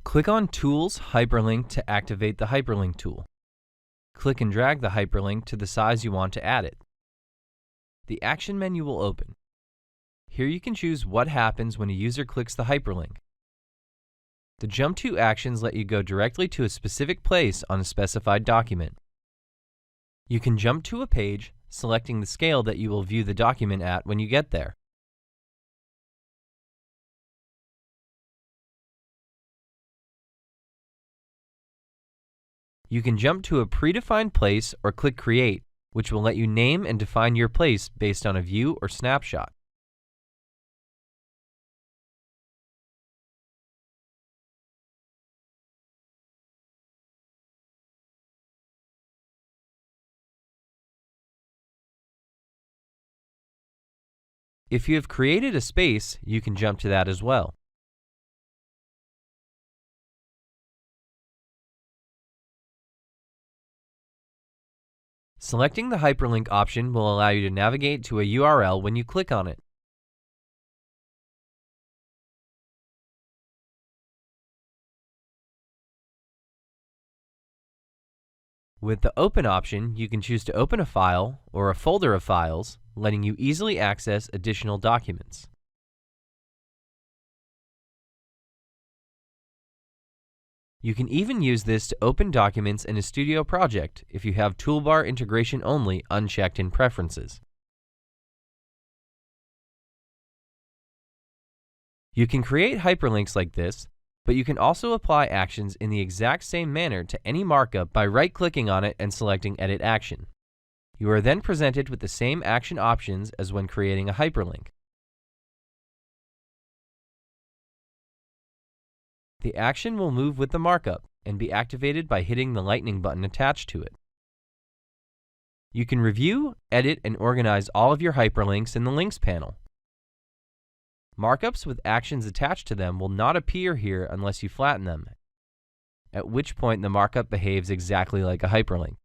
Click on Tools Hyperlink to activate the hyperlink tool. Click and drag the hyperlink to the size you want to add it. The action menu will open. Here you can choose what happens when a user clicks the hyperlink. The Jump To actions let you go directly to a specific place on a specified document. You can jump to a page, selecting the scale that you will view the document at when you get there. You can jump to a predefined place or click Create, which will let you name and define your place based on a view or snapshot. If you have created a space, you can jump to that as well. Selecting the hyperlink option will allow you to navigate to a URL when you click on it. With the Open option, you can choose to open a file or a folder of files, letting you easily access additional documents. You can even use this to open documents in a studio project if you have toolbar integration only unchecked in Preferences. You can create hyperlinks like this, but you can also apply actions in the exact same manner to any markup by right-clicking on it and selecting Edit Action. You are then presented with the same action options as when creating a hyperlink. The action will move with the markup and be activated by hitting the lightning button attached to it. You can review, edit, and organize all of your hyperlinks in the Links panel. Markups with actions attached to them will not appear here unless you flatten them, at which point the markup behaves exactly like a hyperlink.